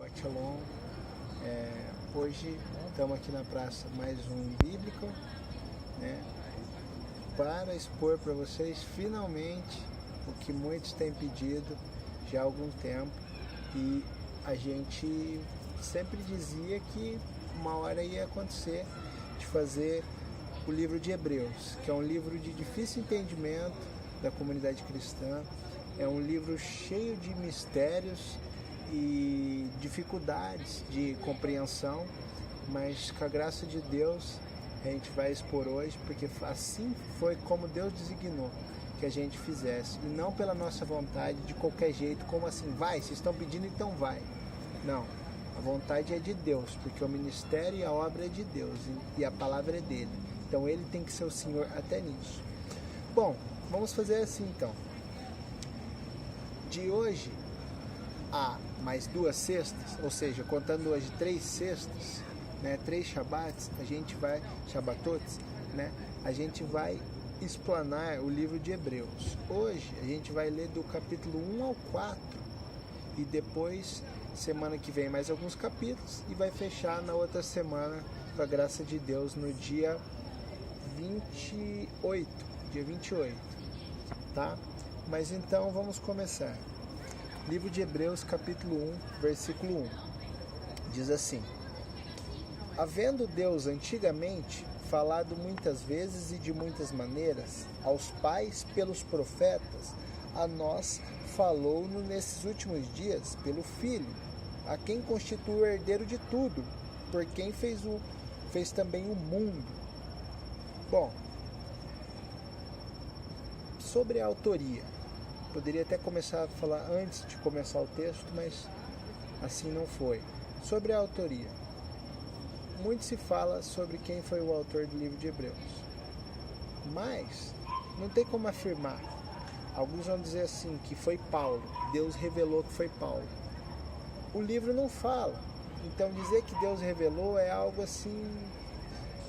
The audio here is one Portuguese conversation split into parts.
Shabbat Shalom. Hoje estamos aqui na praça mais um bíblico, né, para expor para vocês finalmente o que muitos têm pedido já há algum tempo, e a gente sempre dizia que uma hora ia acontecer de fazer o livro de Hebreus, que é um livro de difícil entendimento da comunidade cristã, é um livro cheio de mistérios e dificuldades de compreensão, mas com a graça de Deus a gente vai expor hoje, porque assim foi como Deus designou que a gente fizesse, e não pela nossa vontade, de qualquer jeito, como assim, vai, vocês estão pedindo, então vai. Não, a vontade é de Deus, porque o ministério e a obra é de Deus, e a palavra é dele, então ele tem que ser o Senhor até nisso. Bom, vamos fazer assim então. De hoje a mais 2 sextas, ou seja, contando hoje 3 sextas, né, 3 Shabbats, a gente vai, Shabbatotes, né, a gente vai explanar o livro de Hebreus. Hoje a gente vai ler do capítulo 1 ao 4 e depois, semana que vem, mais alguns capítulos, e vai fechar na outra semana, com a graça de Deus, no dia 28, tá? Mas então vamos começar. Livro de Hebreus, capítulo 1, versículo 1. Diz assim: havendo Deus antigamente falado muitas vezes e de muitas maneiras aos pais pelos profetas, a nós falou-nos nesses últimos dias pelo Filho, a quem constitui o herdeiro de tudo, por quem fez também o mundo. Bom, sobre a autoria, poderia até começar a falar antes de começar o texto, mas assim não foi. Sobre a autoria, muito se fala sobre quem foi o autor do livro de Hebreus, mas não tem como afirmar. Alguns vão dizer assim, que foi Paulo, Deus revelou que foi Paulo. O livro não fala, então dizer que Deus revelou é algo assim,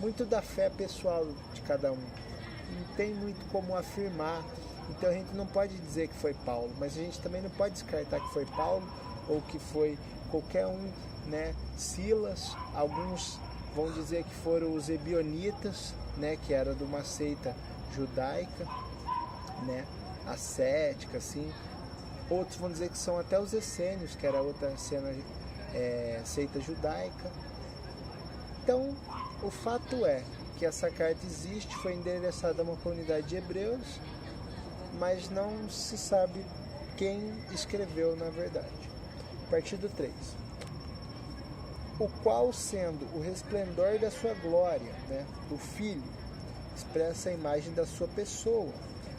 muito da fé pessoal de cada um. Não tem muito como afirmar, então a gente não pode dizer que foi Paulo, mas a gente também não pode descartar que foi Paulo ou que foi qualquer um, né? Silas, alguns vão dizer que foram os ebionitas, né? Que era de uma seita judaica, né? Ascética, assim. Outros vão dizer que são até os essênios, que era outra seita judaica. Então, o fato é que essa carta existe, foi endereçada a uma comunidade de hebreus, mas não se sabe quem escreveu na verdade. Partido 3. O qual, sendo o resplendor da sua glória, né, do Filho, expressa a imagem da sua pessoa,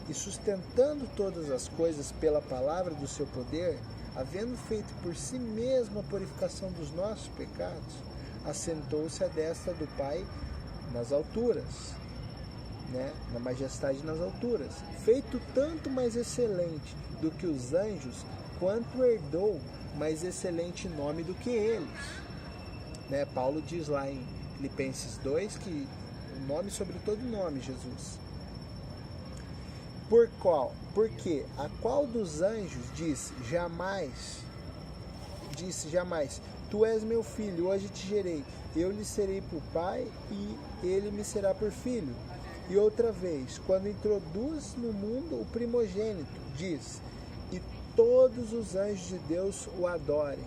e sustentando todas as coisas pela palavra do seu poder, havendo feito por si mesmo a purificação dos nossos pecados, assentou-se à destra do Pai nas alturas, né, na majestade nas alturas, feito tanto mais excelente do que os anjos, quanto herdou mais excelente nome do que eles. Né, Paulo diz lá em Filipenses 2 que o nome sobre todo nome, Jesus. Porque a qual dos anjos disse jamais, tu és meu filho, hoje te gerei, eu lhe serei por pai e ele me será por filho. E outra vez, quando introduz no mundo o primogênito, diz, e todos os anjos de Deus o adorem.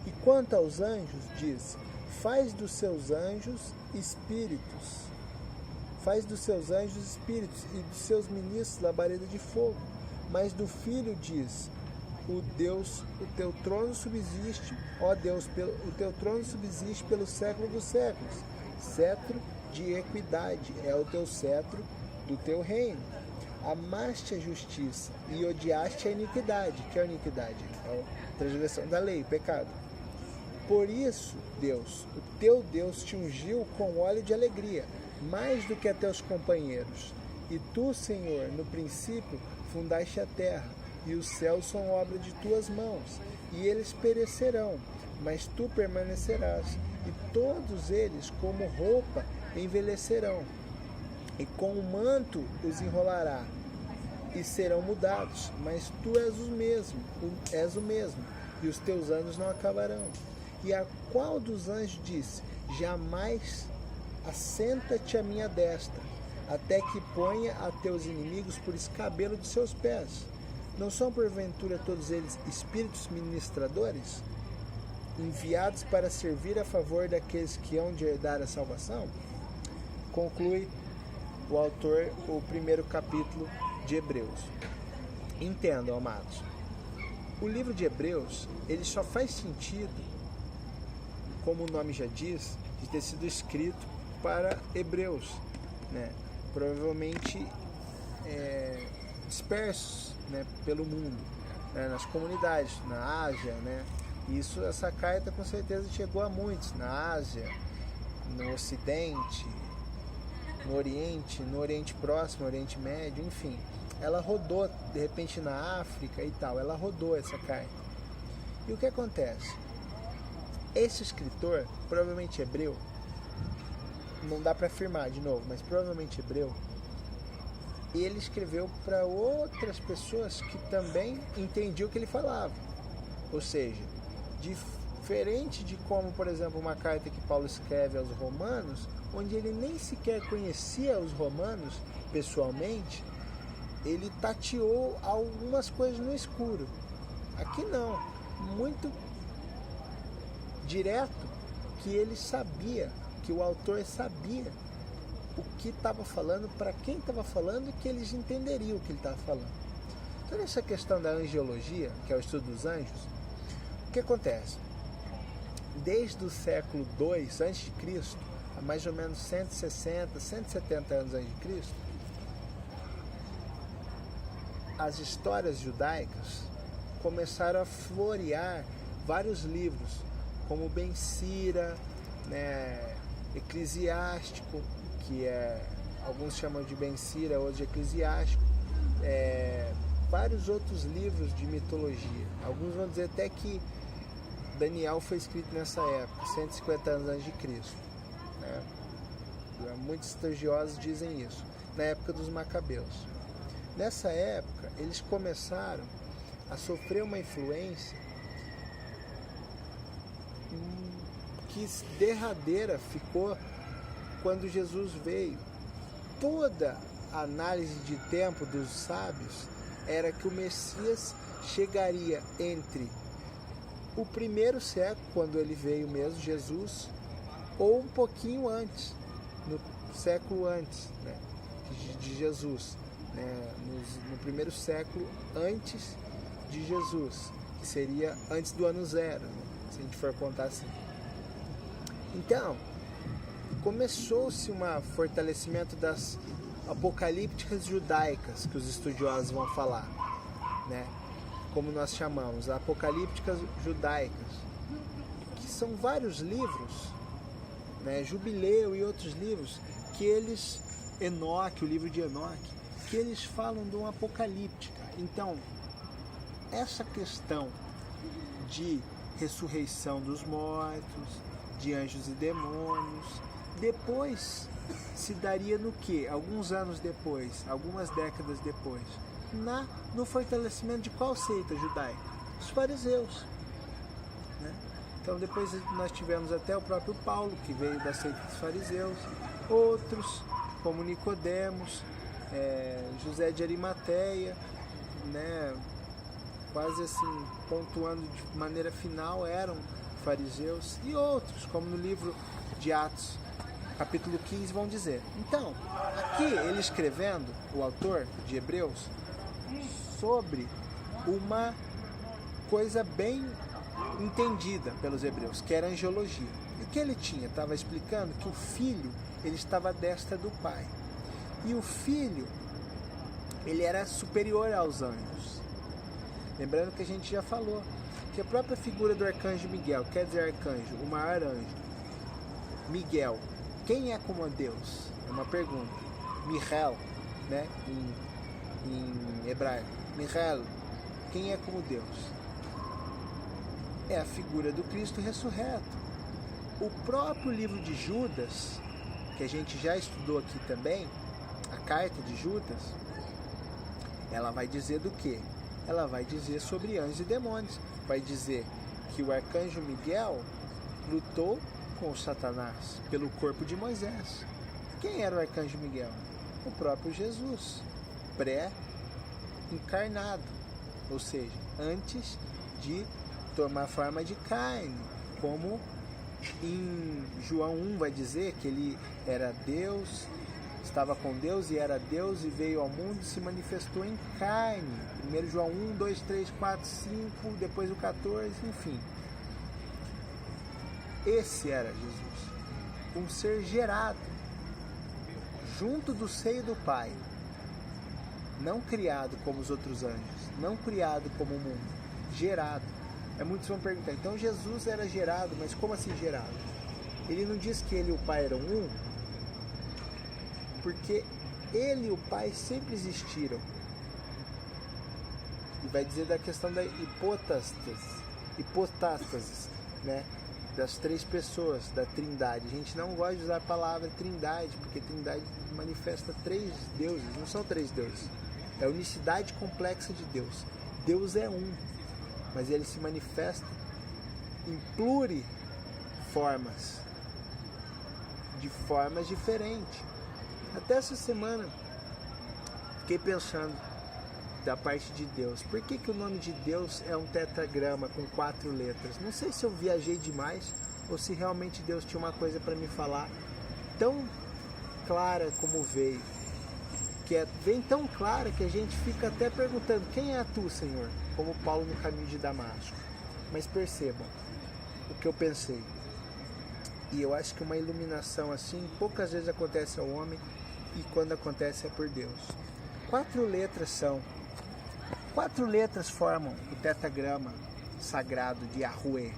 E quanto aos anjos, diz, faz dos seus anjos espíritos e dos seus ministros labareda de fogo. Mas do Filho diz, o teu trono subsiste, ó Deus, o teu trono subsiste pelo século dos séculos. Cetro de equidade é o teu cetro do teu reino. Amaste a justiça e odiaste a iniquidade. Que é a iniquidade? É a transgressão da lei, o pecado. Por isso, Deus, o teu Deus te ungiu com óleo de alegria, mais do que a teus companheiros. E tu, Senhor, no princípio fundaste a terra, e os céus são obra de tuas mãos, e eles perecerão, mas tu permanecerás, e todos eles, como roupa, envelhecerão, e com o manto os enrolará, e serão mudados, mas tu és o mesmo, e os teus anos não acabarão. E a qual dos anjos disse: jamais assenta-te à minha destra, até que ponha a teus inimigos por escabelo de seus pés? Não são porventura todos eles espíritos ministradores, enviados para servir a favor daqueles que hão de herdar a salvação? Conclui o autor o primeiro capítulo de Hebreus. Entendam, amados, o livro de Hebreus, ele só faz sentido, como o nome já diz, de ter sido escrito para hebreus, né? Provavelmente dispersos, né, pelo mundo, né, nas comunidades, na Ásia, né? Essa carta com certeza chegou a muitos, na Ásia, no Ocidente, no Oriente Próximo, no Oriente Médio, enfim. Ela rodou, de repente, na África e tal, ela rodou essa carta. E o que acontece? Esse escritor, provavelmente hebreu, não dá para afirmar de novo, mas provavelmente hebreu, ele escreveu para outras pessoas que também entendiam o que ele falava. Ou seja, diferente de como, por exemplo, uma carta que Paulo escreve aos romanos, onde ele nem sequer conhecia os romanos pessoalmente, ele tateou algumas coisas no escuro. Aqui não, muito direto, que ele sabia, que o autor sabia o que estava falando, para quem estava falando, e que eles entenderiam o que ele estava falando. Então, essa questão da angiologia, que é o estudo dos anjos, o que acontece? Desde o século II a.C., há mais ou menos 160, 170 anos antes de Cristo, as histórias judaicas começaram a florear vários livros, como Ben Sira, né, Eclesiástico, que alguns chamam de Ben Sira, outros de Eclesiástico, vários outros livros de mitologia. Alguns vão dizer até que Daniel foi escrito nessa época, 150 anos antes de Cristo, né? Muitos estudiosos dizem isso, na época dos Macabeus. Nessa época, eles começaram a sofrer uma influência que derradeira ficou quando Jesus veio. Toda a análise de tempo dos sábios era que o Messias chegaria entre o primeiro século, quando ele veio mesmo, Jesus, ou um pouquinho antes, no século antes, né, de Jesus, né, no primeiro século antes de Jesus, que seria antes do ano zero, né, se a gente for contar assim. Então, começou-se um fortalecimento das apocalípticas judaicas, que os estudiosos vão falar, né? Como nós chamamos, apocalípticas judaicas, que são vários livros, né? Jubileu e outros livros, que eles, Enoque, o livro de Enoque, que eles falam de uma apocalíptica. Então, essa questão de ressurreição dos mortos, de anjos e demônios, depois se daria no quê? Alguns anos depois, algumas décadas depois, no fortalecimento de qual seita judaica? Os fariseus, né? Então depois nós tivemos até o próprio Paulo, que veio da seita dos fariseus, outros como Nicodemos, José de Arimateia, né? Quase assim, pontuando de maneira final, eram fariseus, e outros, como no livro de Atos, capítulo 15, vão dizer. Então, aqui ele escrevendo, o autor de Hebreus, sobre uma coisa bem entendida pelos hebreus, que era a angiologia. E o que ele tinha? Estava explicando que o filho, ele estava à destra do pai. E o filho, ele era superior aos anjos. Lembrando que a gente já falou que a própria figura do arcanjo Miguel, quer dizer arcanjo, o maior anjo, Miguel, quem é como Deus? É uma pergunta. Michael, né, em hebraico. Michael, quem é como Deus? É a figura do Cristo ressurreto. O próprio livro de Judas, que a gente já estudou aqui também, a carta de Judas, ela vai dizer do quê? Ela vai dizer sobre anjos e demônios. vai dizer que o arcanjo Miguel lutou com o Satanás pelo corpo de Moisés. Quem era o arcanjo Miguel? O próprio Jesus, pré-encarnado, ou seja, antes de tomar forma de carne, como em João 1 vai dizer que ele era Deus, estava com Deus e era Deus e veio ao mundo e se manifestou em carne. 1 João 1, 2, 3, 4, 5, depois o 14, enfim. Esse era Jesus, um ser gerado, junto do seio do Pai, não criado como os outros anjos, não criado como o mundo, gerado. Muitos vão perguntar, então Jesus era gerado, mas como assim gerado? Ele não diz que ele e o Pai eram um, porque ele e o Pai sempre existiram. E vai dizer da questão da hipotástasis, né? Das três pessoas, da trindade. A gente não gosta de usar a palavra trindade, porque trindade manifesta três deuses, não são três deuses. É a unicidade complexa de Deus. Deus é um, mas ele se manifesta em pluriformas, de formas diferentes. Até essa semana, fiquei pensando da parte de Deus. Por que o nome de Deus é um tetragrama com 4 letras? Não sei se eu viajei demais ou se realmente Deus tinha uma coisa para me falar tão clara como veio. Vem tão clara que a gente fica até perguntando, quem é tu, Senhor? Como Paulo no caminho de Damasco. Mas percebam o que eu pensei. E eu acho que uma iluminação assim, poucas vezes acontece ao homem, e quando acontece é por Deus. 4 letras formam o tetragrama sagrado de Yahweh,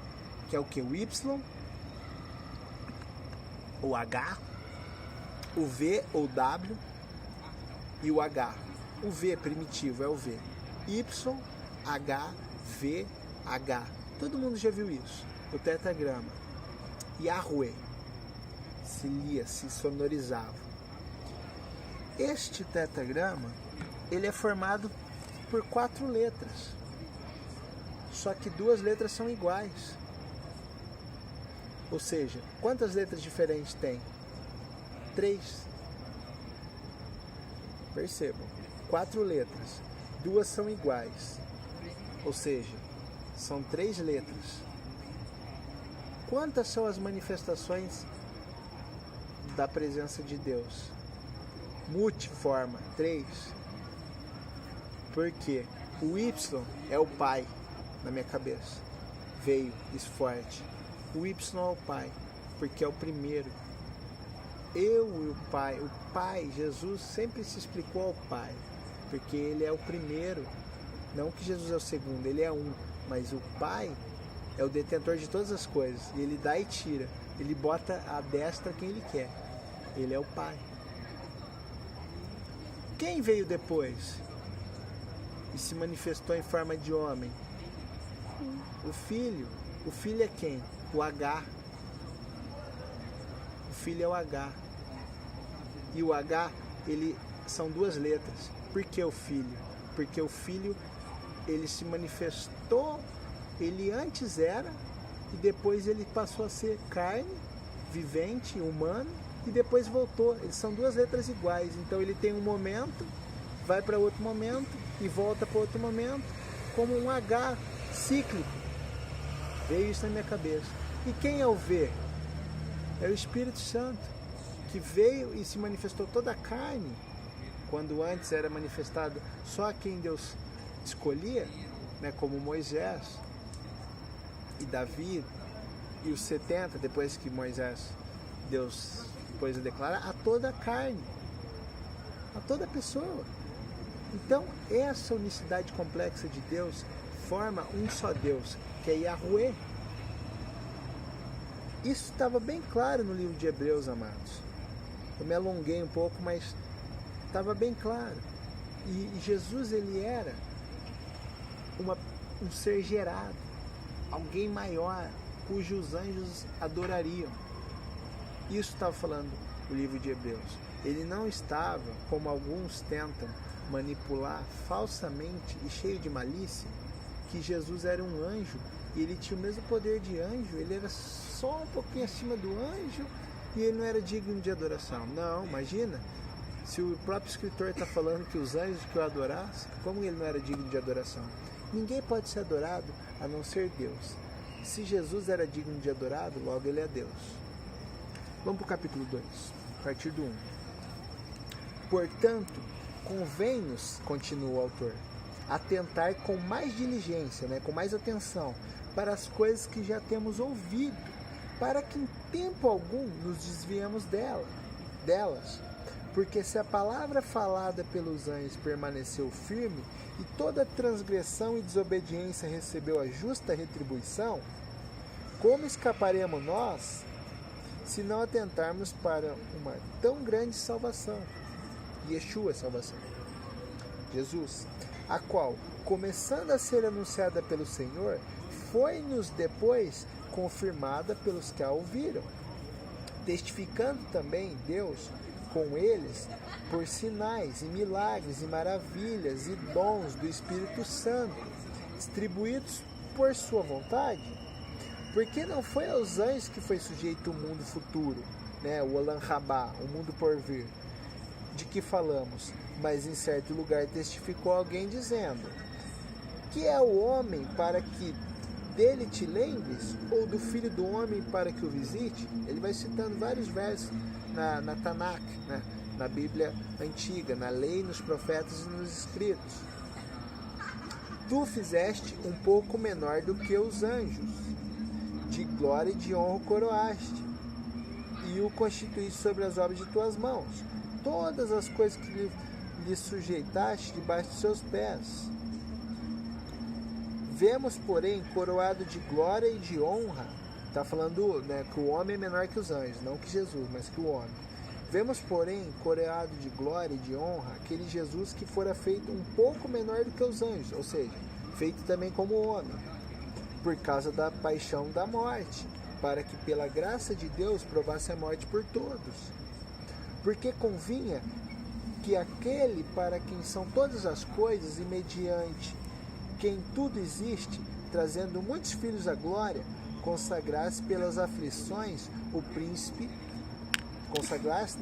que é o que? O Y, o H, o V ou W e o H. O V primitivo é o V. Y, H, V, H. Todo mundo já viu isso. O tetragrama. Yahweh. Se lia, se sonorizava. Este tetragrama, ele é formado por 4 letras. Só que 2 letras são iguais. Ou seja, quantas letras diferentes tem? 3. Percebam, 4 letras, 2 são iguais. Ou seja, são 3 letras. Quantas são as manifestações da presença de Deus? Multiforma, 3. Porque o Y é o Pai na minha cabeça. Veio, isso forte. O Y é o Pai, porque é o primeiro. Eu e o Pai, Jesus sempre se explicou ao Pai, porque Ele é o primeiro. Não que Jesus é o segundo, Ele é um. Mas o Pai é o detentor de todas as coisas. E Ele dá e tira. Ele bota à destra quem Ele quer. Ele é o Pai. Quem veio depois e se manifestou em forma de homem? O Filho. O Filho é quem? O H. O Filho é o H. E o H, ele são 2 letras. Por que o Filho? Porque o Filho, ele se manifestou, ele antes era, e depois ele passou a ser carne, vivente, humano, e depois voltou. Eles são 2 letras iguais. Então ele tem um momento, vai para outro momento, e volta para outro momento, como um H cíclico. Veio isso na minha cabeça. E quem é o V? É o Espírito Santo, que veio e se manifestou toda a carne, quando antes era manifestado só a quem Deus escolhia, né, como Moisés e Davi e os 70, depois que Deus depois declara, a toda a carne, a toda pessoa. Então, essa unicidade complexa de Deus forma um só Deus, que é Yahweh. Isso estava bem claro no livro de Hebreus, amados. Eu me alonguei um pouco, mas estava bem claro. E Jesus, ele era um ser gerado, alguém maior, cujos anjos adorariam. Isso estava falando o livro de Hebreus. Ele não estava, como alguns tentam manipular falsamente e cheio de malícia, que Jesus era um anjo e ele tinha o mesmo poder de anjo, ele era só um pouquinho acima do anjo e ele não era digno de adoração. Não, imagina, se o próprio escritor está falando que os anjos que o adorassem, como ele não era digno de adoração? Ninguém pode ser adorado a não ser Deus. Se Jesus era digno de adorado, logo ele é Deus. Vamos para o capítulo 2, a partir do 1. Portanto, convém-nos, continua o autor, atentar com mais diligência, com mais atenção, para as coisas que já temos ouvido, para que em tempo algum nos desviemos delas. Porque se a palavra falada pelos anjos permaneceu firme, e toda transgressão e desobediência recebeu a justa retribuição, como escaparemos nós, se não atentarmos para uma tão grande salvação? Yeshua, salvação. Jesus, a qual, começando a ser anunciada pelo Senhor, foi-nos depois confirmada pelos que a ouviram, testificando também Deus com eles por sinais e milagres e maravilhas e dons do Espírito Santo, distribuídos por sua vontade. Porque não foi aos anjos que foi sujeito o mundo futuro, o Olam Rabá, o mundo por vir, de que falamos, mas em certo lugar testificou alguém dizendo: que é o homem para que dele te lembres, ou do filho do homem para que o visite? Ele vai citando vários versos na Tanakh, na Bíblia antiga, na lei, nos profetas e nos escritos. Tu fizeste um pouco menor do que os anjos, de glória e de honra o coroaste, e o constituíste sobre as obras de tuas mãos. Todas as coisas que lhe sujeitaste debaixo de seus pés. Vemos, porém, coroado de glória e de honra. Está falando que o homem é menor que os anjos, não que Jesus, mas que o homem. Vemos, porém, coroado de glória e de honra aquele Jesus que fora feito um pouco menor do que os anjos, ou seja, feito também como homem, por causa da paixão da morte, para que pela graça de Deus provasse a morte por todos. Porque convinha que aquele para quem são todas as coisas e mediante quem tudo existe, trazendo muitos filhos à glória, consagrasse pelas aflições o príncipe,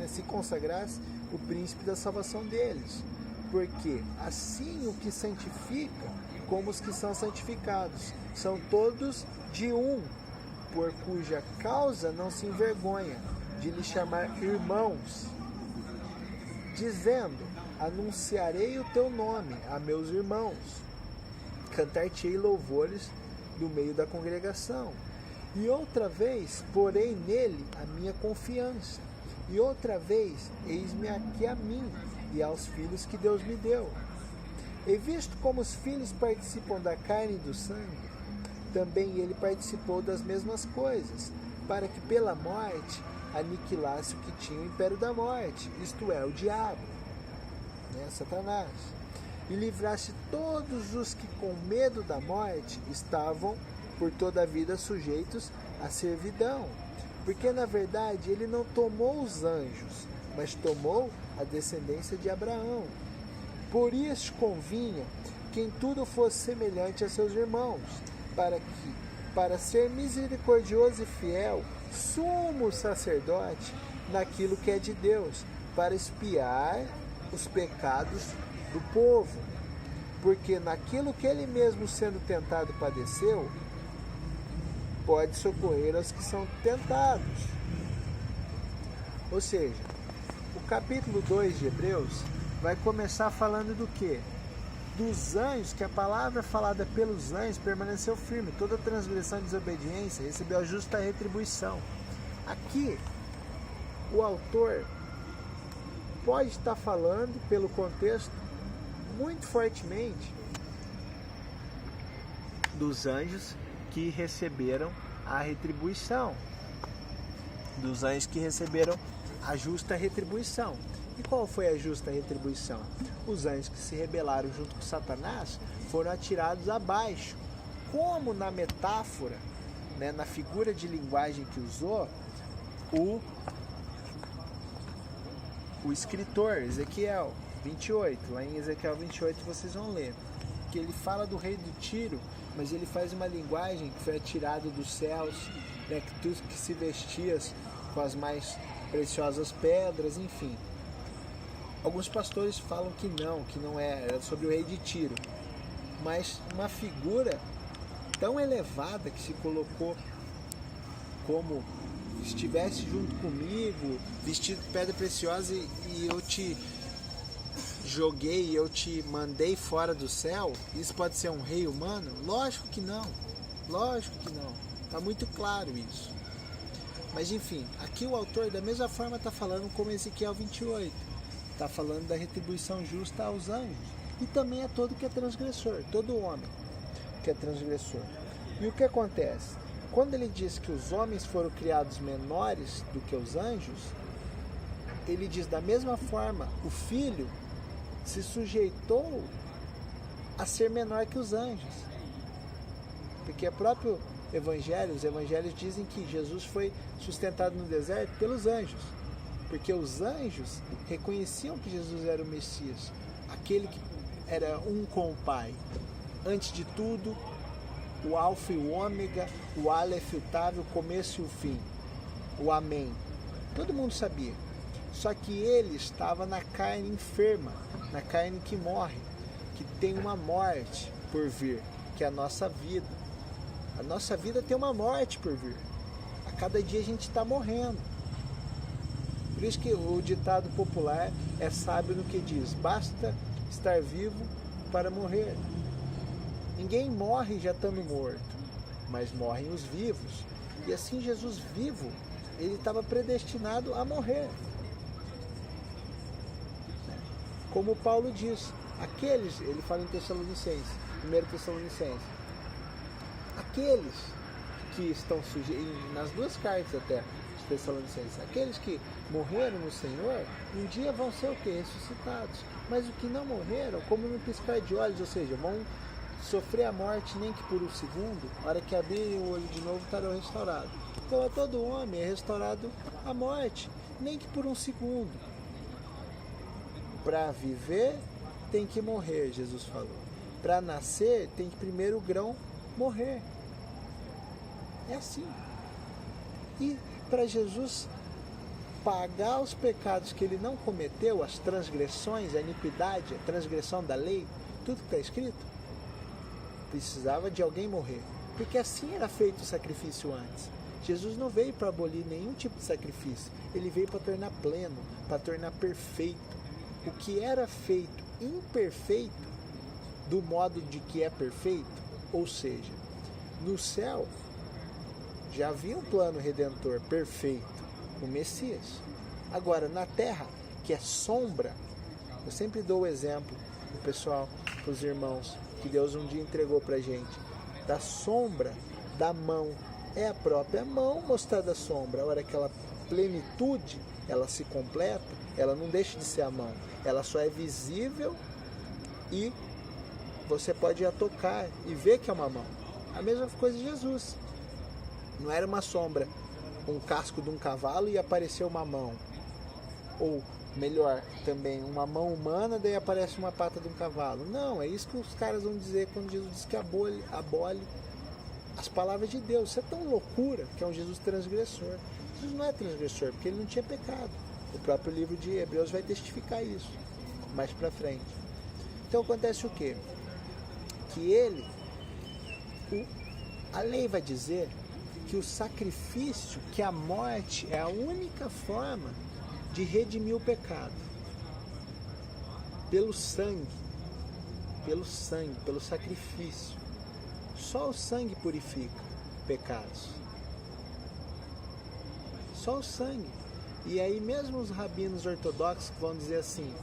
se consagrasse o príncipe da salvação deles. Porque assim o que santifica, como os que são santificados, são todos de um, por cuja causa não se envergonha de lhe chamar irmãos, dizendo: anunciarei o teu nome a meus irmãos, cantar-te-ei louvores no meio da congregação. E outra vez porei nele a minha confiança, e outra vez eis-me aqui a mim e aos filhos que Deus me deu. E visto como os filhos participam da carne e do sangue, também ele participou das mesmas coisas, para que pela morte aniquilasse o que tinha o império da morte, isto é, o diabo, Satanás, e livrasse todos os que com medo da morte estavam por toda a vida sujeitos à servidão. Porque na verdade ele não tomou os anjos, mas tomou a descendência de Abraão. Por isso convinha que em tudo fosse semelhante a seus irmãos, para ser misericordioso e fiel, sumo sacerdote naquilo que é de Deus, para expiar os pecados do povo. Porque naquilo que ele mesmo sendo tentado padeceu, pode socorrer aos que são tentados. Ou seja, o capítulo 2 de Hebreus vai começar falando do quê? Dos anjos, que a palavra falada pelos anjos permaneceu firme. Toda transgressão e desobediência recebeu a justa retribuição. Aqui, o autor pode estar falando, pelo contexto, muito fortemente dos anjos que receberam a retribuição, dos anjos que receberam a justa retribuição. E qual foi a justa retribuição? Os anjos que se rebelaram junto com Satanás foram atirados abaixo. Como na metáfora, na figura de linguagem que usou, o escritor, Ezequiel 28, lá em Ezequiel 28 vocês vão ler. porque ele fala do rei do Tiro, mas ele faz uma linguagem que foi atirado dos céus, né, que tu que se vestias com as mais preciosas pedras, enfim. Alguns pastores falam que não era sobre o rei de Tiro, mas uma figura tão elevada que se colocou como estivesse junto comigo, vestido de pedra preciosa e eu te joguei, eu te mandei fora do céu, isso pode ser um rei humano? Lógico que não, está muito claro isso. Mas enfim, aqui o autor da mesma forma está falando como Ezequiel 28, está falando da retribuição justa aos anjos e também a todo que é transgressor, todo homem que é transgressor. E o que acontece? Quando ele diz que os homens foram criados menores do que os anjos, ele diz da mesma forma, o filho se sujeitou a ser menor que os anjos. Porque o próprio evangelho, os evangelhos dizem que Jesus foi sustentado no deserto pelos anjos. Porque os anjos reconheciam que Jesus era o Messias, aquele que era um com o Pai. Antes de tudo, o alfa e o ômega, o aleph e o tav, o começo e o fim, o amém. Todo mundo sabia. Só que ele estava na carne enferma, na carne que morre, que tem uma morte por vir, que é a nossa vida. A nossa vida tem uma morte por vir. A cada dia a gente está morrendo. Por isso que o ditado popular é sábio no que diz: basta estar vivo para morrer. Ninguém morre já estando morto, mas morrem os vivos. E assim Jesus vivo, ele estava predestinado a morrer. Como Paulo diz, aqueles, ele fala em Tessalonicenses, 1 Tessalonicenses, aqueles que estão sujeitos, nas duas cartas até, de Tessalonicenses, aqueles que morreram no Senhor, um dia vão ser o quê? Ressuscitados. Mas os que não morreram, como no piscar de olhos, ou seja, vão sofrer a morte nem que por um segundo, a hora que abrirem o olho de novo estarão restaurados. Então a todo homem é restaurado a morte, nem que por um segundo. Para viver tem que morrer, Jesus falou. Para nascer tem que primeiro o grão morrer. É assim. E para Jesus pagar os pecados que ele não cometeu, as transgressões, a iniquidade, a transgressão da lei, tudo que está escrito, precisava de alguém morrer, porque assim era feito o sacrifício antes. Jesus não veio para abolir nenhum tipo de sacrifício, ele veio para tornar pleno, para tornar perfeito. O que era feito imperfeito, do modo de que é perfeito, ou seja, no céu já havia um plano redentor perfeito, o Messias. Agora, na terra, que é sombra, eu sempre dou o exemplo do pessoal, para os irmãos, que Deus um dia entregou para a gente, da sombra da mão. É a própria mão mostrada a sombra. A hora que aquela plenitude, ela se completa, ela não deixa de ser a mão. Ela só é visível e você pode ir a tocar e ver que é uma mão. A mesma coisa de Jesus. Não era uma sombra, um casco de um cavalo e apareceu uma mão. Ou melhor, também uma mão humana, daí aparece uma pata de um cavalo. Não, é isso que os caras vão dizer quando Jesus diz que abole as palavras de Deus. Isso é tão loucura que é um Jesus transgressor. Jesus não é transgressor, porque ele não tinha pecado. O próprio livro de Hebreus vai testificar isso mais pra frente. Então acontece o quê? Que a lei vai dizer que o sacrifício, que a morte é a única forma de redimir o pecado. Pelo sangue, pelo sacrifício. Só o sangue purifica pecados. Só o sangue. E aí mesmo os rabinos ortodoxos vão dizer assim,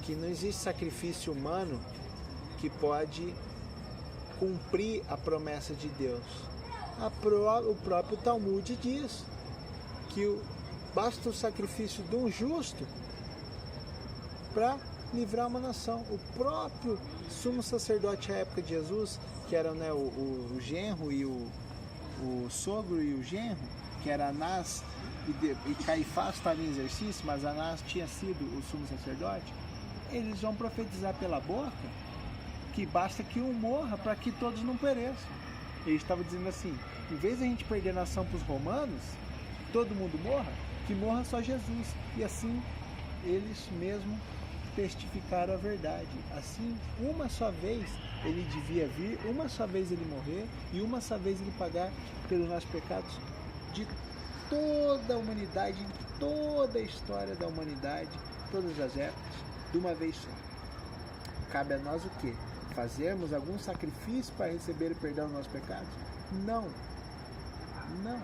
que não existe sacrifício humano que pode cumprir a promessa de Deus. O próprio Talmud diz que basta o sacrifício de um justo para livrar uma nação. O próprio sumo sacerdote à época de Jesus, que era, né, o genro e o sogro e o genro, que era Anás e Caifás estava em exercício, mas Anás tinha sido o sumo sacerdote, eles vão profetizar pela boca que basta que um morra para que todos não pereçam. Ele estava dizendo assim, em vez de a gente perder a nação para os romanos, todo mundo morra, que morra só Jesus. E assim eles mesmos testificaram a verdade. Assim, uma só vez ele devia vir, uma só vez ele morrer e uma só vez ele pagar pelos nossos pecados de toda a humanidade, em toda a história da humanidade, todas as épocas, de uma vez só. Cabe a nós o quê? Fazermos algum sacrifício para receber o perdão dos nossos pecados? Não. Não.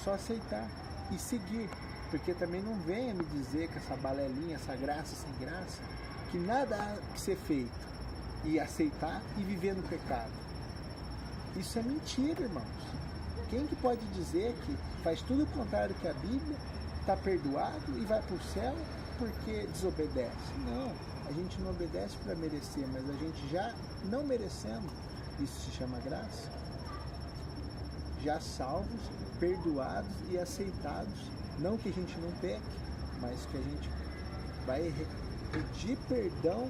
Só aceitar e seguir. Porque também não venha me dizer que essa balelinha, essa graça sem graça, que nada há que ser feito e aceitar e viver no pecado. Isso é mentira, irmãos. Quem que pode dizer que faz tudo o contrário que a Bíblia, está perdoado e vai para o céu porque desobedece? Não, a gente não obedece para merecer, mas a gente já não merecendo. Isso se chama graça. Já salvos, perdoados e aceitados. Não que a gente não peque, mas que a gente vai pedir perdão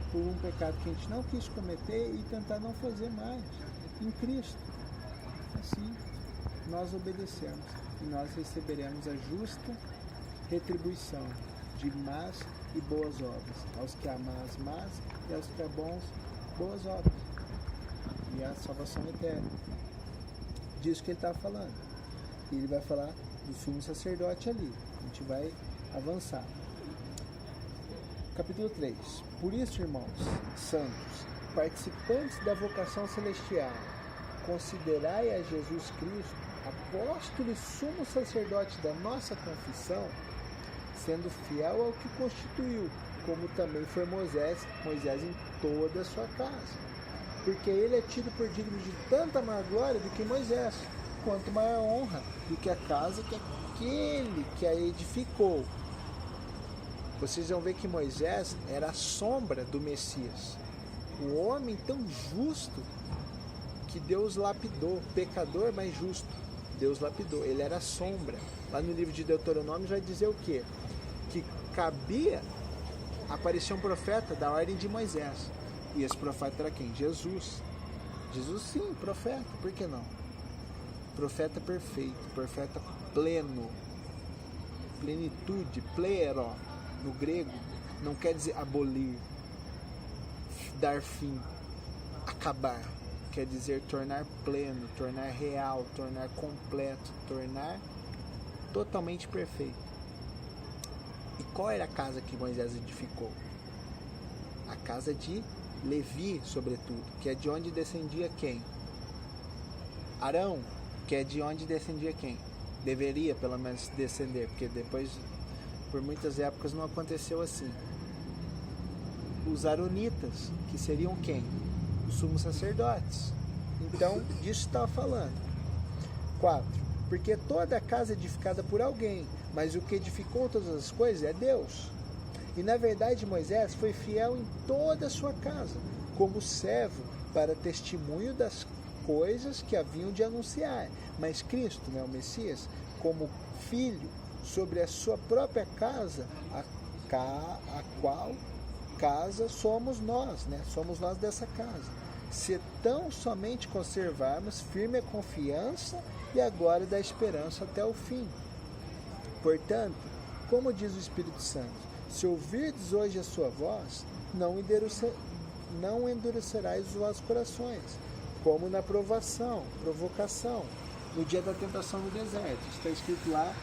por um pecado que a gente não quis cometer e tentar não fazer mais. Em Cristo. Assim, nós obedecemos e nós receberemos a justa retribuição de más e boas obras. Aos que amam as más e aos que amam boas obras. E a salvação eterna. Disso que ele está falando. E ele vai falar do sumo sacerdote ali. A gente vai avançar. Capítulo 3. Por isso, irmãos santos, participantes da vocação celestial, considerai a Jesus Cristo, apóstolo e sumo sacerdote da nossa confissão, sendo fiel ao que constituiu, como também foi Moisés em toda a sua casa. Porque ele é tido por digno de tanta maior glória do que Moisés, quanto maior honra do que a casa que aquele que a edificou. Vocês vão ver que Moisés era a sombra do Messias. O homem tão justo que Deus lapidou, pecador, mas justo. Deus lapidou, ele era a sombra. Lá no livro de Deuteronômio vai dizer o quê? Que cabia aparecer um profeta da ordem de Moisés. E esse profeta era quem? Jesus. Jesus sim, profeta, por que não? Profeta perfeito, profeta pleno, plenitude, plero, no grego, não quer dizer abolir, dar fim, acabar. Quer dizer tornar pleno, tornar real, tornar completo, tornar totalmente perfeito. E qual era a casa que Moisés edificou? A casa de Levi, sobretudo, que é de onde descendia quem? Arão, que é de onde descendia quem? Deveria, pelo menos, descender, porque depois, por muitas épocas, não aconteceu assim. Os aronitas, que seriam quem? Os sumos sacerdotes. Então, disso estava falando. 4. Porque toda a casa é edificada por alguém, mas o que edificou todas as coisas é Deus. E na verdade Moisés foi fiel em toda a sua casa, como servo para testemunho das coisas que haviam de anunciar. Mas Cristo, o Messias, como filho sobre a sua própria casa, a qual casa somos nós, somos nós dessa casa. Se tão somente conservarmos firme a confiança e a glória da esperança até o fim. Portanto, como diz o Espírito Santo, se ouvirdes hoje a sua voz, não endurecerás os vossos corações, como na provação, no dia da tentação no deserto. Está escrito lá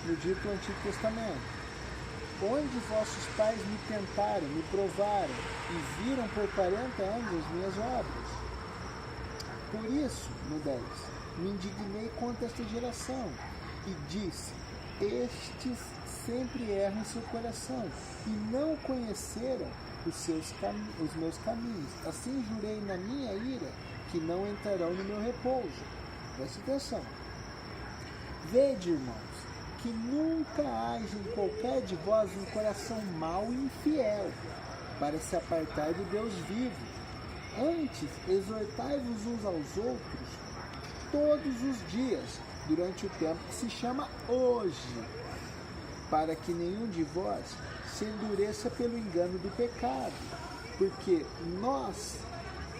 no dito do Antigo Testamento. Onde vossos pais me tentaram, me provaram e viram por 40 anos as minhas obras. Por isso, no 10, me indignei contra esta geração e disse, estes sempre erram em seu coração e não conheceram os meus caminhos. Assim jurei na minha ira que não entrarão no meu repouso. Preste atenção. Vede, irmãos, que nunca haja em qualquer de vós um coração mau e infiel, para se apartar do Deus vivo. Antes, exortai-vos uns aos outros todos os dias, durante o tempo que se chama hoje, para que nenhum de vós se endureça pelo engano do pecado, porque nós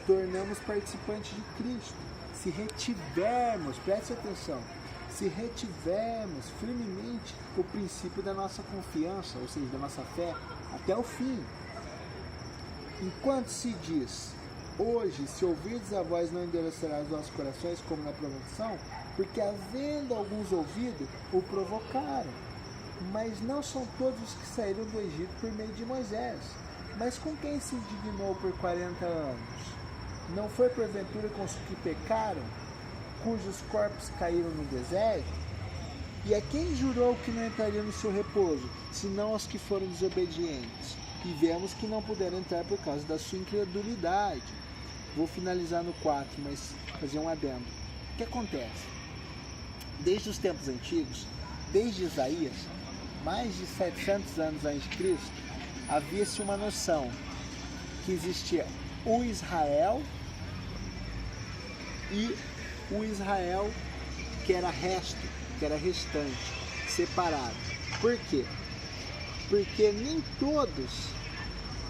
tornamos participantes de Cristo. Se retivermos, preste atenção, se retivermos firmemente o princípio da nossa confiança, ou seja, da nossa fé, até o fim. Enquanto se diz, hoje, se ouvirdes a voz, não endurecerás os vossos corações, como na provocação, porque havendo alguns ouvidos, o provocaram. Mas não são todos os que saíram do Egito por meio de Moisés. Mas com quem se indignou por 40 anos? Não foi porventura com os que pecaram, cujos corpos caíram no deserto? E a quem jurou que não entraria no seu repouso, senão aos que foram desobedientes? E vemos que não puderam entrar por causa da sua incredulidade. Vou finalizar no 4, mas fazer um adendo. O que acontece? Desde os tempos antigos, desde Isaías, mais de 700 anos antes de Cristo, havia-se uma noção que existia o Israel e o Israel que era resto, que era restante, separado. Por quê? Porque nem todos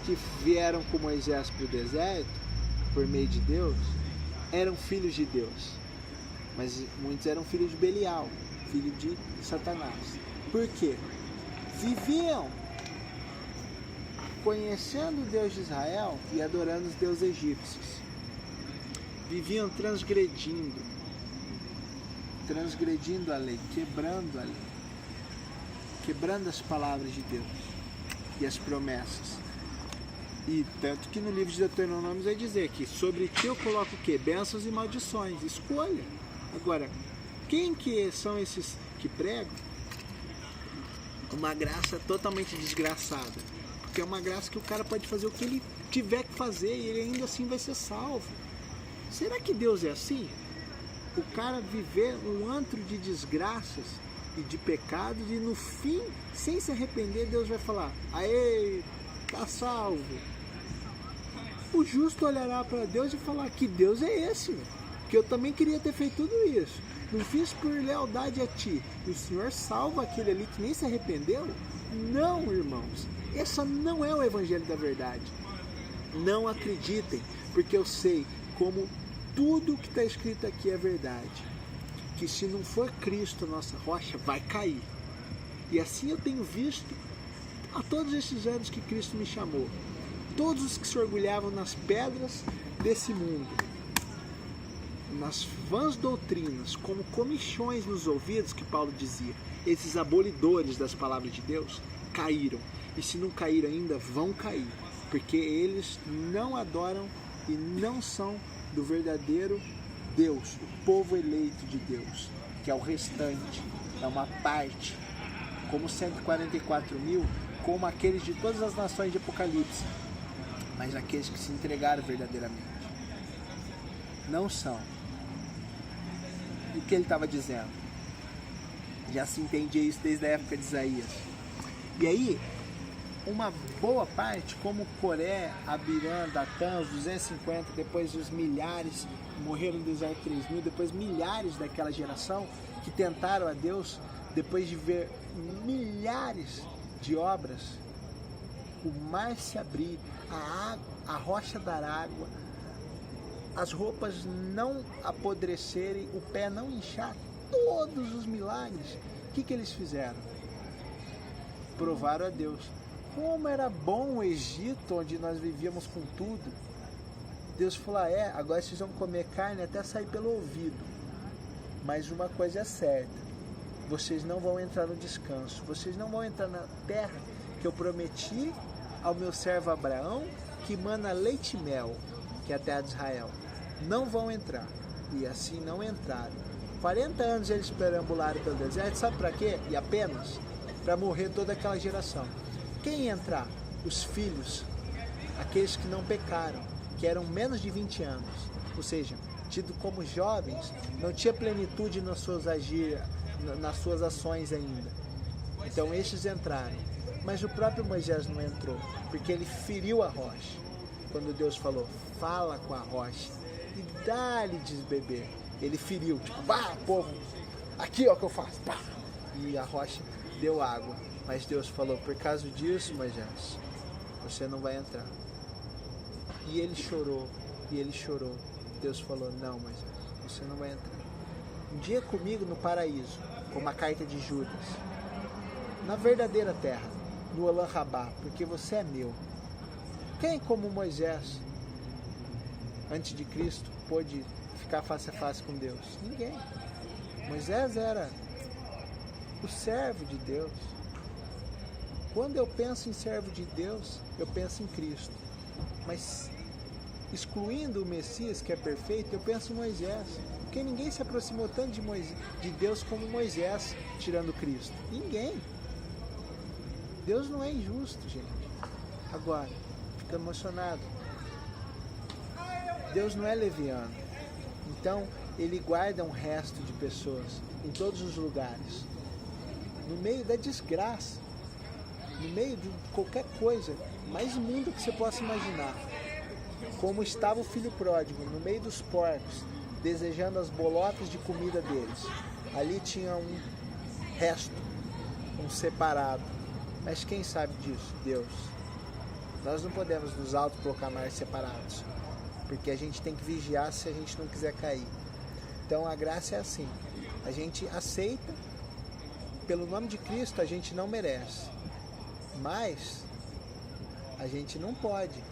que vieram com Moisés para o deserto, por meio de Deus, eram filhos de Deus. Mas muitos eram filhos de Belial, filho de Satanás. Por quê? Viviam conhecendo o Deus de Israel e adorando os deuses egípcios. Viviam transgredindo a lei, quebrando a lei, quebrando as palavras de Deus e as promessas. E tanto que no livro de Deuteronômio vai dizer que sobre ti eu coloco o quê? Bênçãos e maldições. Escolha. Agora, quem que são esses que pregam? Uma graça totalmente desgraçada. Porque é uma graça que o cara pode fazer o que ele tiver que fazer e ele ainda assim vai ser salvo. Será que Deus é assim? O cara viver um antro de desgraças e de pecados e no fim, sem se arrepender, Deus vai falar: aê, tá salvo. O justo olhará para Deus e falar: que Deus é esse, meu? Que eu também queria ter feito tudo isso. Não fiz por lealdade a ti. E o Senhor salva aquele ali que nem se arrependeu? Não, irmãos. Esse não é o evangelho da verdade. Não acreditem, porque eu sei como tudo que está escrito aqui é verdade. Que se não for Cristo, nossa rocha, vai cair. E assim eu tenho visto há todos esses anos que Cristo me chamou. Todos os que se orgulhavam nas pedras desse mundo, nas vãs doutrinas, como comichões nos ouvidos, que Paulo dizia, esses abolidores das palavras de Deus, caíram. E se não caíram ainda, vão cair. Porque eles não adoram e não são do verdadeiro Deus, o povo eleito de Deus, que é o restante, é uma parte, como 144 mil, como aqueles de todas as nações de Apocalipse, mas aqueles que se entregaram verdadeiramente. Não são. O que ele estava dizendo? Já se entendia isso desde a época de Isaías. E aí, uma boa parte, como Coré, Abirã, Datã, os 250, depois os milhares, morreram no deserto 3.000, depois milhares daquela geração que tentaram a Deus, depois de ver milhares de obras, o mar se abrir, a rocha dar água, as roupas não apodrecerem, o pé não inchar, todos os milagres. O que eles fizeram? Provaram a Deus. Como era bom o Egito, onde nós vivíamos com tudo. Deus falou: agora vocês vão comer carne até sair pelo ouvido. Mas uma coisa é certa, vocês não vão entrar no descanso, vocês não vão entrar na terra que eu prometi ao meu servo Abraão, que mana leite e mel, que é a terra de Israel. Não vão entrar. E assim não entraram. 40 anos eles perambularam pelo deserto, sabe para quê? E apenas para morrer toda aquela geração. Quem ia entrar? Os filhos, aqueles que não pecaram, que eram menos de 20 anos, ou seja, tido como jovens, não tinha plenitude nas suas ações ainda. Então estes entraram, mas o próprio Moisés não entrou, porque ele feriu a rocha. Quando Deus falou: fala com a rocha e dá-lhe de beber, ele feriu, tipo, povo, aqui ó que eu faço, pá! E a rocha deu água. Mas Deus falou: por causa disso, Moisés, você não vai entrar. E ele chorou, E ele chorou. Deus falou, não, Moisés, você não vai entrar. Um dia comigo no paraíso, como a carta de Judas, na verdadeira terra, no Olam Rabá, porque você é meu. Quem como Moisés, antes de Cristo, pôde ficar face a face com Deus? Ninguém. Moisés era o servo de Deus. Quando eu penso em servo de Deus, eu penso em Cristo. Mas excluindo o Messias, que é perfeito, eu penso em Moisés. Porque ninguém se aproximou tanto de Deus como Moisés, tirando Cristo. Ninguém. Deus não é injusto, gente. Agora, fica emocionado. Deus não é leviano. Então, ele guarda um resto de pessoas em todos os lugares. No meio da desgraça, no meio de qualquer coisa mais imunda que você possa imaginar. Como estava o filho pródigo, no meio dos porcos, desejando as bolotas de comida deles. Ali tinha um resto, um separado. Mas quem sabe disso? Deus. Nós não podemos nos autoproclamar separados, porque a gente tem que vigiar se a gente não quiser cair. Então a graça é assim, a gente aceita, pelo nome de Cristo a gente não merece, mas a gente não pode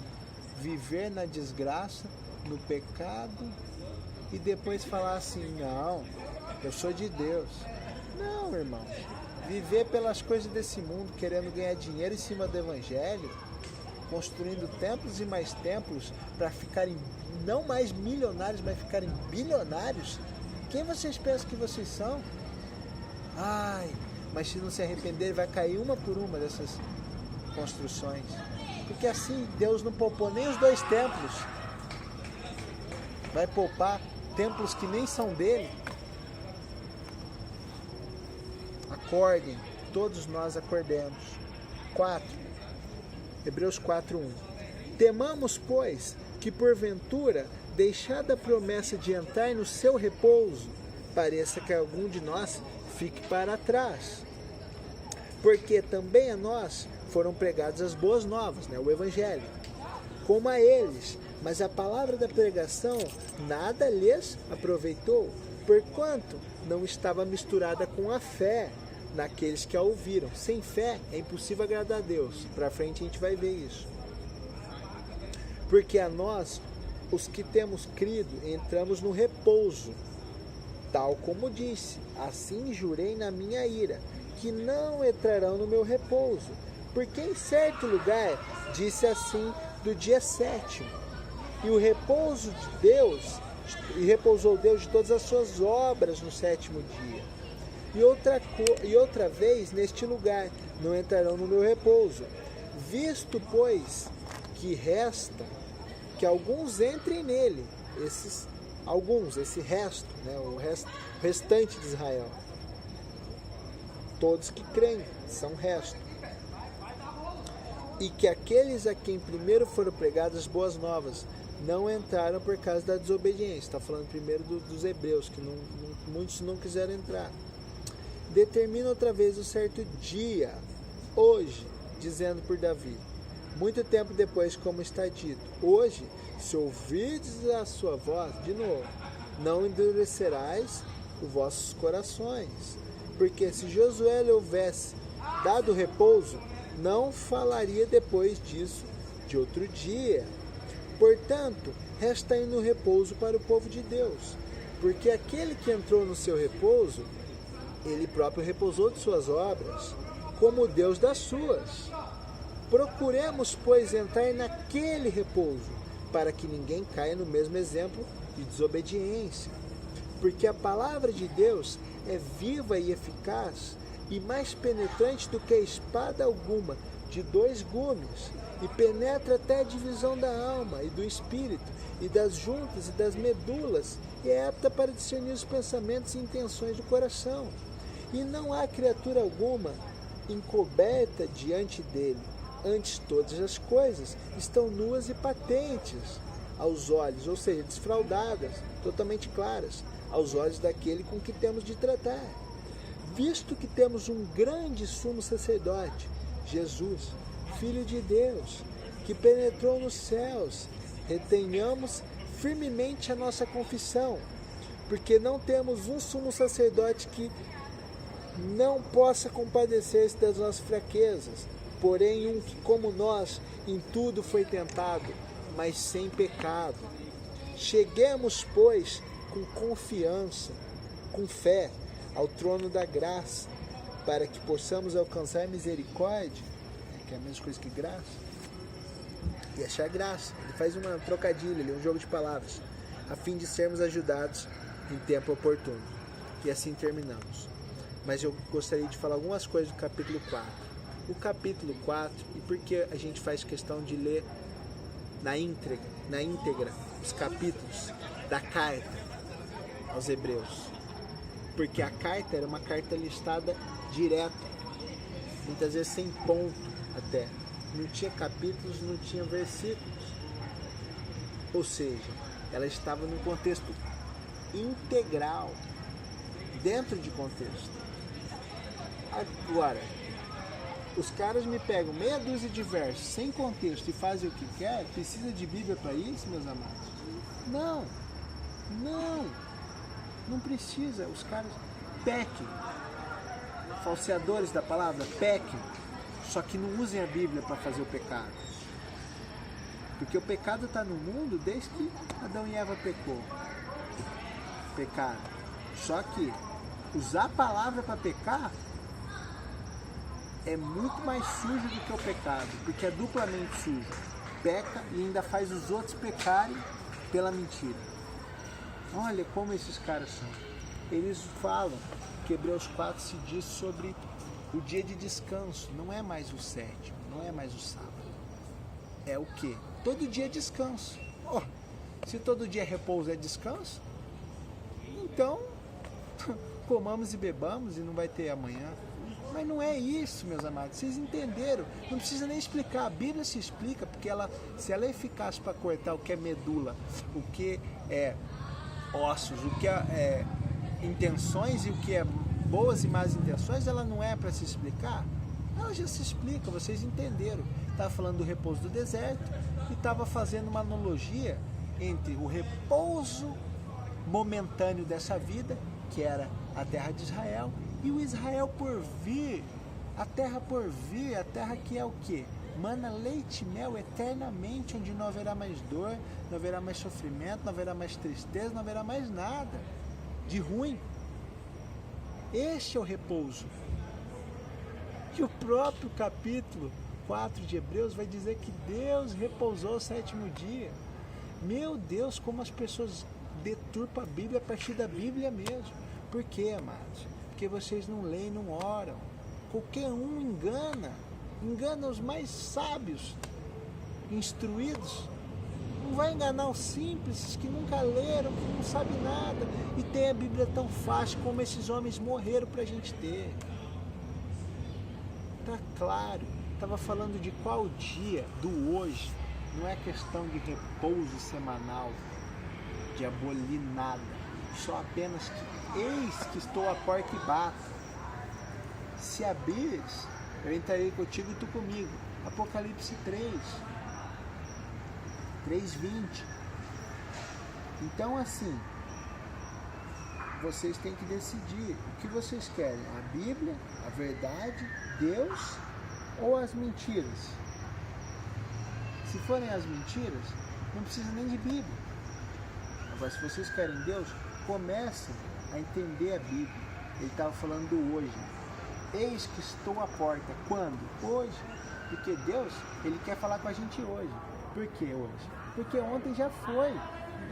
viver na desgraça, no pecado e depois falar assim, não, eu sou de Deus. Não, irmão, viver pelas coisas desse mundo, querendo ganhar dinheiro em cima do Evangelho, construindo templos e mais templos para ficarem não mais milionários, mas ficarem bilionários. Quem vocês pensam que vocês são? Ai, mas se não se arrepender vai cair uma por uma dessas construções. Porque assim Deus não poupou nem os 2 templos. Vai poupar templos que nem são dele. Acordem, todos nós acordemos. 4. Hebreus 4:1. Temamos, pois, que porventura, deixada a promessa de entrar no seu repouso, pareça que algum de nós fique para trás. Porque também a nós foram pregadas as boas novas, o Evangelho, como a eles, mas a palavra da pregação nada lhes aproveitou, porquanto não estava misturada com a fé naqueles que a ouviram. Sem fé é impossível agradar a Deus. Para frente a gente vai ver isso. Porque a nós, os que temos crido, entramos no repouso, tal como disse, assim jurei na minha ira, que não entrarão no meu repouso. Porque em certo lugar disse assim do dia 7º, e o repouso de Deus, e repousou Deus de todas as suas obras no 7º dia. E outra vez neste lugar não entrarão no meu repouso. Visto, pois, que resta que alguns entrem nele, esse resto, o restante de Israel. Todos que creem são resto. E que aqueles a quem primeiro foram pregadas as boas novas não entraram por causa da desobediência. Está falando primeiro dos hebreus, que muitos não quiseram entrar. Determina outra vez um certo dia, hoje, dizendo por Davi, muito tempo depois, como está dito, hoje, se ouvirdes a sua voz, de novo, não endurecerás os vossos corações, porque se Josué lhe houvesse dado repouso, não falaria depois disso de outro dia. Portanto, resta aí no repouso para o povo de Deus, porque aquele que entrou no seu repouso, ele próprio repousou de suas obras, como Deus das suas. Procuremos, pois, entrar naquele repouso, para que ninguém caia no mesmo exemplo de desobediência. Porque a palavra de Deus é viva e eficaz, e mais penetrante do que a espada alguma, de 2 gumes, e penetra até a divisão da alma e do espírito, e das juntas e das medulas, e é apta para discernir os pensamentos e intenções do coração. E não há criatura alguma encoberta diante dele. Antes, todas as coisas estão nuas e patentes aos olhos, ou seja, desfraudadas, totalmente claras, aos olhos daquele com que temos de tratar. Visto que temos um grande sumo sacerdote, Jesus, Filho de Deus, que penetrou nos céus, retenhamos firmemente a nossa confissão, porque não temos um sumo sacerdote que não possa compadecer-se das nossas fraquezas, porém um que, como nós, em tudo foi tentado, mas sem pecado. Cheguemos, pois, com confiança, com fé, ao trono da graça, para que possamos alcançar misericórdia, que é a mesma coisa que graça, e achar graça. Ele faz uma trocadilha, um jogo de palavras, a fim de sermos ajudados em tempo oportuno. E assim terminamos. Mas eu gostaria de falar algumas coisas do capítulo 4. O capítulo 4, e por que a gente faz questão de ler na íntegra os capítulos da carta aos Hebreus? Porque a carta era uma carta listada direta, muitas vezes sem ponto até. Não tinha capítulos, não tinha versículos. Ou seja, ela estava num contexto integral, dentro de contexto. Agora, os caras me pegam meia dúzia de versos sem contexto e fazem o que quer. Precisa de Bíblia para isso, meus amados? Não precisa. Os caras pequem, falseadores da palavra, pequem, só que não usem a Bíblia para fazer o pecado, porque o pecado está no mundo desde que Adão e Eva pecaram. Só que usar a palavra para pecar é muito mais sujo do que o pecado, porque é duplamente sujo. Peca e ainda faz os outros pecarem pela mentira. Olha como esses caras são. Eles falam que Hebreus 4 se diz sobre o dia de descanso. Não é mais o sétimo, não é mais o sábado. É o quê? Todo dia é descanso. Se todo dia é repouso, é descanso, então comamos e bebamos e não vai ter amanhã. Mas não é isso, meus amados. Vocês entenderam? Não precisa nem explicar. A Bíblia se explica, porque se ela é eficaz para cortar o que é medula, o que é ossos, o que é intenções e o que é boas e más intenções, ela não é para se explicar? Ela já se explica, vocês entenderam. Estava falando do repouso do deserto e estava fazendo uma analogia entre o repouso momentâneo dessa vida, que era a terra de Israel, e o Israel por vir, a terra por vir, a terra que é o quê? Mana, leite e mel eternamente, onde não haverá mais dor, não haverá mais sofrimento, não haverá mais tristeza, não haverá mais nada de ruim. Este é o repouso. E o próprio capítulo 4 de Hebreus vai dizer que Deus repousou o sétimo dia. Meu Deus, como as pessoas deturpam a Bíblia a partir da Bíblia mesmo. Por quê, amados? Porque vocês não leem, não oram. Qualquer um engana os mais sábios, instruídos. Não vai enganar os simples, que nunca leram, que não sabem nada. E tem a Bíblia tão fácil como esses homens morreram para a gente ter. Tá claro. Estava falando de qual dia do hoje. Não é questão de repouso semanal, de abolir nada. Só apenas que eis que estou à porta e bato. Se abrires, eu entrarei contigo e tu comigo. Apocalipse 3:20. Então assim, vocês têm que decidir o que vocês querem. A Bíblia, a verdade, Deus ou as mentiras. Se forem as mentiras, não precisa nem de Bíblia. Agora, se vocês querem Deus, comecem a entender a Bíblia. Ele estava falando do hoje. Eis que estou à porta. Quando? Hoje. Porque Deus, Ele quer falar com a gente hoje. Por que hoje? Porque ontem já foi.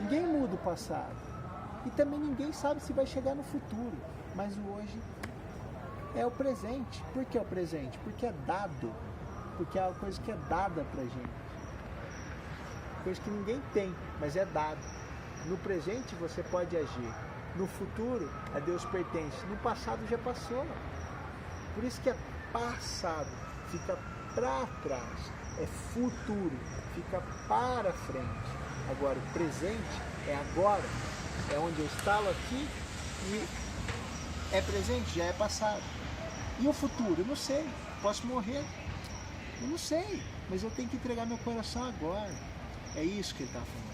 Ninguém muda o passado. E também ninguém sabe se vai chegar no futuro. Mas o hoje é o presente. Por que é o presente? Porque é dado. Porque é uma coisa que é dada pra gente. Coisa que ninguém tem, mas é dado. No presente você pode agir. No futuro, a Deus pertence. No passado já passou. Por isso que é passado, fica para trás. É futuro, fica para frente. Agora, o presente é agora. É onde eu estalo aqui e é presente, já é passado. E o futuro? Eu não sei. Posso morrer? Eu não sei. Mas eu tenho que entregar meu coração agora. É isso que ele está falando.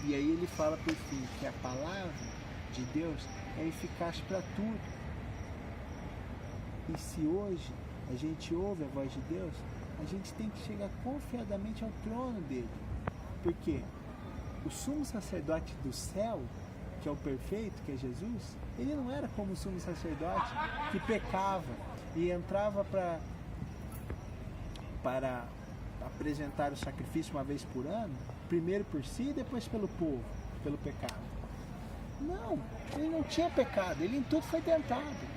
E aí ele fala por fim que a palavra de Deus é eficaz para tudo. E se hoje a gente ouve a voz de Deus, a gente tem que chegar confiadamente ao trono dele. Por quê? O sumo sacerdote do céu, que é o perfeito, que é Jesus, ele não era como o sumo sacerdote que pecava e entrava para apresentar o sacrifício uma vez por ano, primeiro por si e depois pelo povo, pelo pecado. Não, ele não tinha pecado, ele em tudo foi tentado.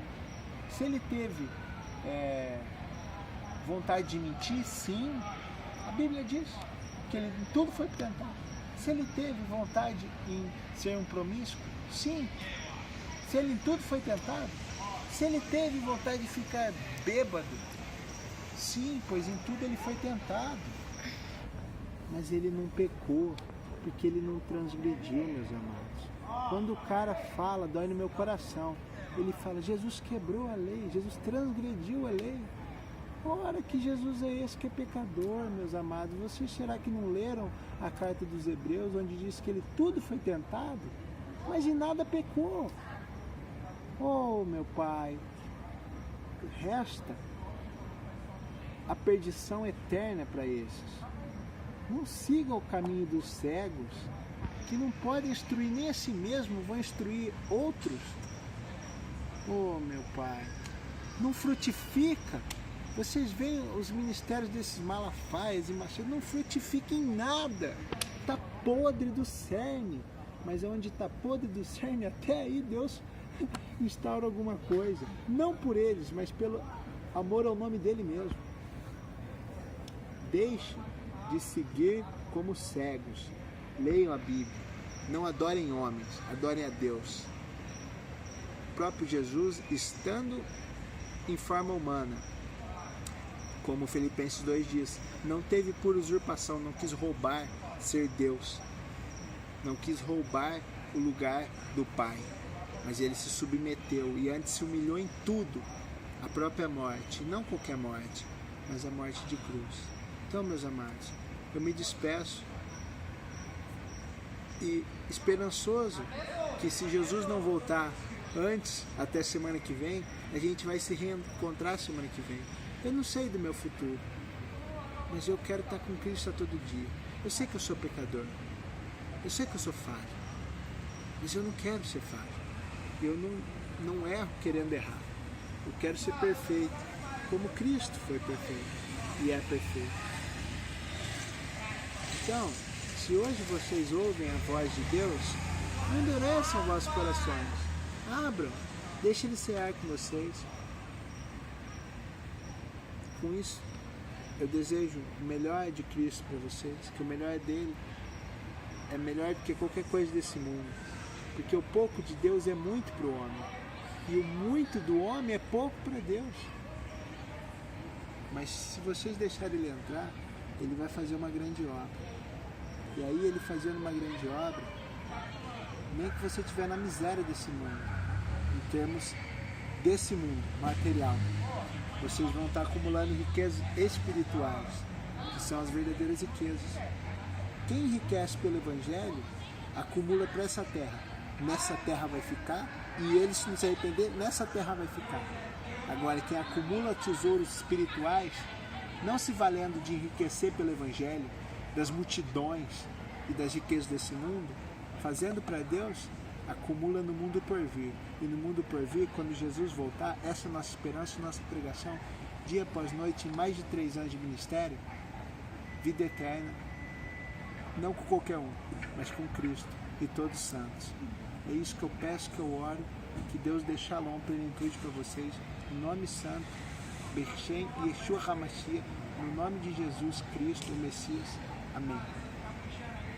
Se ele teve vontade de mentir, sim, a Bíblia diz que ele em tudo foi tentado. Se ele teve vontade em ser um promíscuo, sim. Se ele em tudo foi tentado, se ele teve vontade de ficar bêbado, sim, pois em tudo ele foi tentado. Mas ele não pecou, porque ele não transgrediu, meus amados. Quando o cara fala, dói no meu coração. Ele fala, Jesus quebrou a lei, Jesus transgrediu a lei. Ora, que Jesus é esse que é pecador, meus amados. Vocês será que não leram a carta dos Hebreus, onde diz que ele tudo foi tentado, mas em nada pecou? Oh, meu Pai, resta a perdição eterna para esses. Não sigam o caminho dos cegos, que não podem instruir nem a si mesmo, vão instruir outros. Oh, meu Pai, não frutifica. Vocês veem os ministérios desses Malafaias e Macedo, não frutifica em nada. Está podre do cerne. Mas onde está podre do cerne, até aí Deus instaura alguma coisa. Não por eles, mas pelo amor ao nome dele mesmo. Deixe de seguir como cegos. Leiam a Bíblia. Não adorem homens, adorem a Deus. O próprio Jesus, estando em forma humana, como Filipenses 2 diz, não teve por usurpação, não quis roubar ser Deus. Não quis roubar o lugar do Pai. Mas ele se submeteu e antes se humilhou em tudo, a própria morte. Não qualquer morte, mas a morte de cruz. Então, meus amados, eu me despeço e esperançoso que se Jesus não voltar antes, até semana que vem, a gente vai se reencontrar semana que vem. Eu não sei do meu futuro, mas eu quero estar com Cristo a todo dia. Eu sei que eu sou pecador, eu sei que eu sou falho, mas eu não quero ser falho. Eu não erro querendo errar. Eu quero ser perfeito, como Cristo foi perfeito e é perfeito. Então, se hoje vocês ouvem a voz de Deus, não endureçam vossos corações. Abram, deixe Ele cear com vocês. Com isso, eu desejo o melhor de Cristo para vocês, que o melhor dele é melhor do que qualquer coisa desse mundo. Porque o pouco de Deus é muito para o homem, e o muito do homem é pouco para Deus. Mas se vocês deixarem ele entrar, ele vai fazer uma grande obra. E aí ele fazendo uma grande obra, nem que você estiver na miséria desse mundo, em termos desse mundo material, vocês vão estar acumulando riquezas espirituais, que são as verdadeiras riquezas. Quem enriquece pelo Evangelho, acumula para essa terra. Nessa terra vai ficar, e ele, se não se arrepender, nessa terra vai ficar. Agora, quem acumula tesouros espirituais, não se valendo de enriquecer pelo Evangelho, das multidões e das riquezas desse mundo, fazendo para Deus, acumula no mundo por vir. E no mundo por vir, quando Jesus voltar, essa é a nossa esperança, nossa pregação, dia após noite, em mais de 3 anos de ministério, vida eterna, não com qualquer um, mas com Cristo e todos os santos. É isso que eu peço, que eu oro, que Deus dê shalom, plenitude para vocês, em nome santo, Bechem Yeshua HaMashiach, no nome de Jesus Cristo, o Messias. Amém.